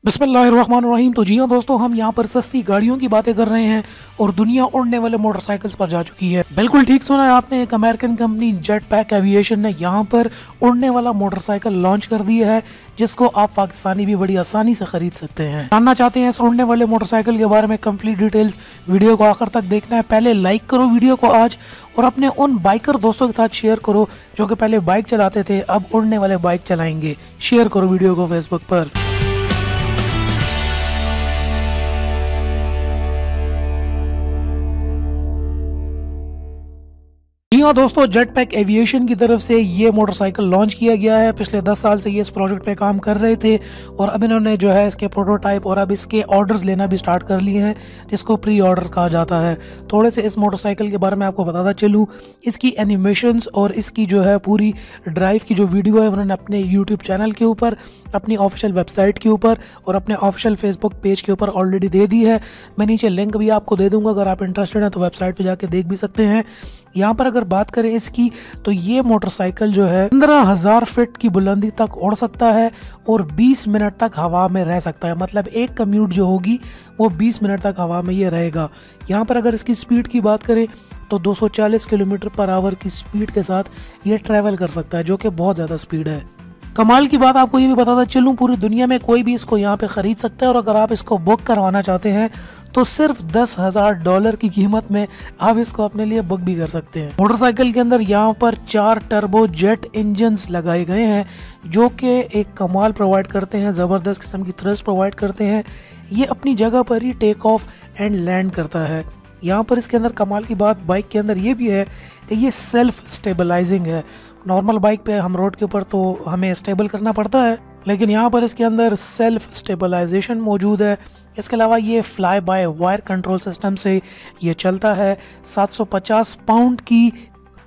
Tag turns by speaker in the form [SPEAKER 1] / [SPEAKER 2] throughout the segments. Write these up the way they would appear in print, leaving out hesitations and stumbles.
[SPEAKER 1] बिस्मिल्लाहिर्रहमानिर्रहीम। तो जी हाँ दोस्तों, हम यहाँ पर सस्ती गाड़ियों की बातें कर रहे हैं और दुनिया उड़ने वाले मोटरसाइकिल्स पर जा चुकी है। बिल्कुल ठीक सुना है आपने, एक American company jet pack aviation ने यहाँ पर उड़ने वाला मोटरसाइकिल लॉन्च कर दिया है, जिसको आप पाकिस्तानी भी बड़ी आसानी से खरीद सकते हैं। जानना चाहते हैं इस उड़ने वाले मोटरसाइकिल के बारे में कंप्लीट डिटेल्स, वीडियो को आखिर तक देखना है। पहले लाइक करो वीडियो को आज और अपने उन बाइकर दोस्तों के साथ शेयर करो जो कि पहले बाइक चलाते थे, अब उड़ने वाले बाइक चलाएंगे। शेयर करो वीडियो को फेसबुक पर। जी हाँ दोस्तों, जेट पैक एविएशन की तरफ से ये मोटरसाइकिल लॉन्च किया गया है। पिछले 10 साल से ये इस प्रोजेक्ट पे काम कर रहे थे और अब इन्होंने जो है इसके प्रोटोटाइप और अब इसके ऑर्डर्स लेना भी स्टार्ट कर लिए हैं, जिसको प्री ऑर्डर्स कहा जाता है। थोड़े से इस मोटरसाइकिल के बारे में आपको बताता चलूँ, इसकी एनिमेशंस और इसकी जो है पूरी ड्राइव की जो वीडियो है उन्होंने अपने यूट्यूब चैनल के ऊपर, अपनी ऑफिशियल वेबसाइट के ऊपर और अपने ऑफिशियल फेसबुक पेज के ऊपर ऑलरेडी दे दी है। मैं नीचे लिंक भी आपको दे दूंगा, अगर आप इंटरेस्टेड हैं तो वेबसाइट पर जाके देख भी सकते हैं। यहाँ पर अगर बात करें इसकी, तो ये मोटरसाइकिल जो है 15,000 फीट की बुलंदी तक उड़ सकता है और 20 मिनट तक हवा में रह सकता है। मतलब एक कम्यूट जो होगी वो 20 मिनट तक हवा में ये रहेगा। यहाँ पर अगर इसकी स्पीड की बात करें तो 240 किलोमीटर पर आवर की स्पीड के साथ ये ट्रैवल कर सकता है, जो कि बहुत ज़्यादा स्पीड है। कमाल की बात आपको ये भी बताता चलूँ, पूरी दुनिया में कोई भी इसको यहाँ पे ख़रीद सकता है और अगर आप इसको बुक करवाना चाहते हैं तो सिर्फ $10,000 की कीमत में आप इसको अपने लिए बुक भी कर सकते हैं। मोटरसाइकिल के अंदर यहाँ पर 4 टर्बो जेट इंजन्स लगाए गए हैं, जो कि एक कमाल प्रोवाइड करते हैं, ज़बरदस्त किस्म की थ्रस्ट प्रोवाइड करते हैं। ये अपनी जगह पर ही टेक ऑफ एंड लैंड करता है। यहाँ पर इसके अंदर कमाल की बात बाइक के अंदर ये भी है कि ये सेल्फ स्टेबलाइजिंग है। नॉर्मल बाइक पे हम रोड के ऊपर तो हमें स्टेबल करना पड़ता है, लेकिन यहाँ पर इसके अंदर सेल्फ स्टेबलाइजेशन मौजूद है। इसके अलावा ये fly by wire control system से ये चलता है। 750 पाउंड की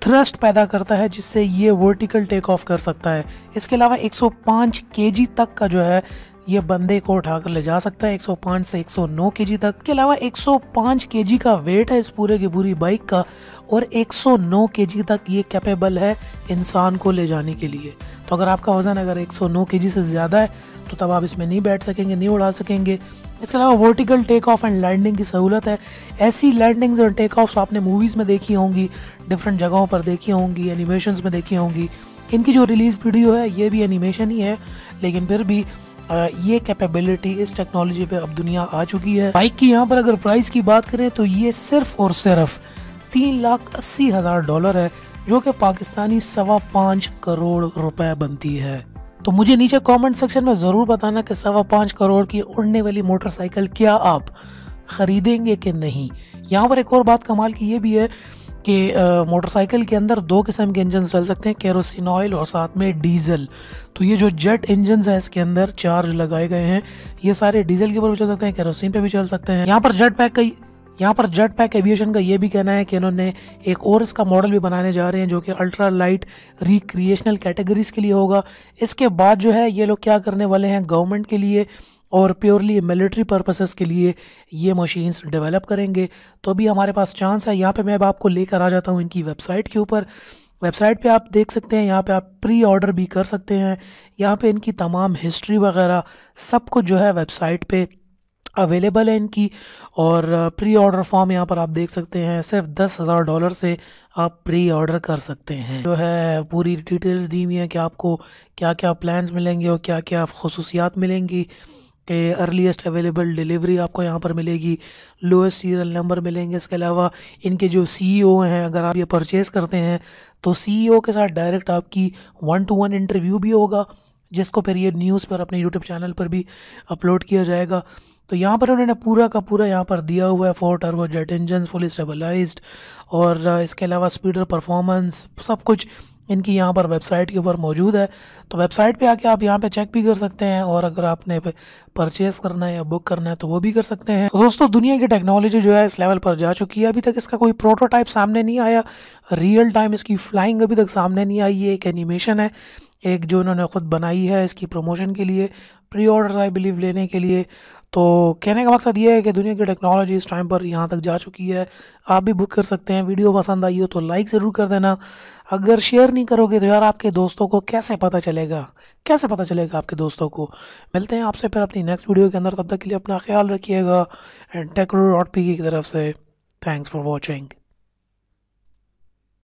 [SPEAKER 1] थ्रस्ट पैदा करता है, जिससे ये वर्टिकल टेक ऑफ कर सकता है। इसके अलावा 105 केजी तक का जो है ये बंदे को उठाकर ले जा सकता है, 105 से 109 केजी तक। के अलावा 105 केजी का वेट है इस पूरे की पूरी बाइक का और 109 केजी तक ये कैपेबल है इंसान को ले जाने के लिए। तो अगर आपका वज़न अगर 109 केजी से ज़्यादा है तो तब आप इसमें नहीं बैठ सकेंगे, नहीं उड़ा सकेंगे। इसके अलावा vertical take off and landing की सहूलत है। ऐसी लैंडिंग्स और टेक ऑफ्स आपने मूवीज़ में देखी होंगी, डिफरेंट जगहों पर देखी होंगी, एनिमेशंस में देखी होंगी। इनकी जो रिलीज़ वीडियो है ये भी एनिमेशन ही है, लेकिन फिर भी ये कैपेबिलिटी, इस टेक्नोलॉजी पे अब दुनिया आ चुकी है। बाइक की यहाँ पर अगर प्राइस की बात करें तो ये सिर्फ और सिर्फ $3,80,000 है, जो कि पाकिस्तानी 5.25 करोड़ रुपए बनती है। तो मुझे नीचे कमेंट सेक्शन में ज़रूर बताना कि 5.25 करोड़ की उड़ने वाली मोटरसाइकिल क्या आप ख़रीदेंगे कि नहीं। यहाँ पर एक और बात कमाल की ये भी है कि मोटरसाइकिल के अंदर 2 किस्म के इंजन चल सकते हैं, केरोसिन ऑयल और साथ में डीजल। तो ये जो जेट इंजन है इसके अंदर 4 जो लगाए गए हैं, ये सारे डीजल के ऊपर भी चल सकते हैं, केरोसिन पे भी चल सकते हैं। यहाँ पर जेट पैक एविएशन का ये भी कहना है कि इन्होंने एक और इसका मॉडल भी बनाने जा रहे हैं, जो कि अल्ट्रा लाइट रिक्रिएशनल कैटेगरीज के लिए होगा। इसके बाद जो है ये लोग क्या करने वाले हैं, गवर्नमेंट के लिए और प्योरली मिलिट्री पर्पसेस के लिए ये मशीन्स डेवलप करेंगे। तो अभी हमारे पास चांस है। यहाँ पे मैं अब आपको लेकर आ जाता हूँ इनकी वेबसाइट के ऊपर। वेबसाइट पे आप देख सकते हैं, यहाँ पे आप प्री ऑर्डर भी कर सकते हैं। यहाँ पे इनकी तमाम हिस्ट्री वगैरह सब कुछ जो है वेबसाइट पे अवेलेबल है इनकी। और प्री ऑर्डर फॉर्म यहाँ पर आप देख सकते हैं, सिर्फ $10,000 से आप प्री ऑर्डर कर सकते हैं। जो है पूरी डिटेल्स दी हुई है कि आपको क्या क्या प्लान्स मिलेंगे और क्या क्या खसूसियात मिलेंगी। कि अर्लीस्ट अवेलेबल डिलीवरी आपको यहाँ पर मिलेगी, लोएस्ट सीरियल नंबर मिलेंगे। इसके अलावा इनके जो सीईओ हैं, अगर आप ये परचेज़ करते हैं तो सीईओ के साथ डायरेक्ट आपकी 1-to-1 इंटरव्यू भी होगा, जिसको फिर ये न्यूज़ पर अपने यूट्यूब चैनल पर भी अपलोड किया जाएगा। तो यहाँ पर उन्होंने पूरा का पूरा यहाँ पर दिया हुआ है 4 turbo jet engine fully stabilised, और इसके अलावा स्पीडर परफॉर्मेंस सब कुछ इनकी यहाँ पर वेबसाइट के ऊपर मौजूद है। तो वेबसाइट पे आके आप यहाँ पे चेक भी कर सकते हैं, और अगर आपने परचेज़ करना है या बुक करना है तो वो भी कर सकते हैं। तो दोस्तों, दुनिया की टेक्नोलॉजी जो है इस लेवल पर जा चुकी है। अभी तक इसका कोई प्रोटोटाइप सामने नहीं आया, रियल टाइम इसकी फ्लाइंग अभी तक सामने नहीं आई है, एक एनिमेशन है। एक जो इन्होंने ख़ुद बनाई है इसकी प्रमोशन के लिए, प्री ऑर्डर आई बिलीव लेने के लिए। तो कहने का मकसद ये है कि दुनिया की टेक्नोलॉजी इस टाइम पर यहाँ तक जा चुकी है, आप भी बुक कर सकते हैं। वीडियो पसंद आई हो तो लाइक ज़रूर कर देना। अगर शेयर नहीं करोगे तो यार आपके दोस्तों को कैसे पता चलेगा, कैसे पता चलेगा आपके दोस्तों को। मिलते हैं आपसे फिर अपनी नेक्स्ट वीडियो के अंदर, तब तक के लिए अपना ख्याल रखिएगा। एंड टेक्रो.पी की तरफ से थैंक्स फॉर वॉचिंग।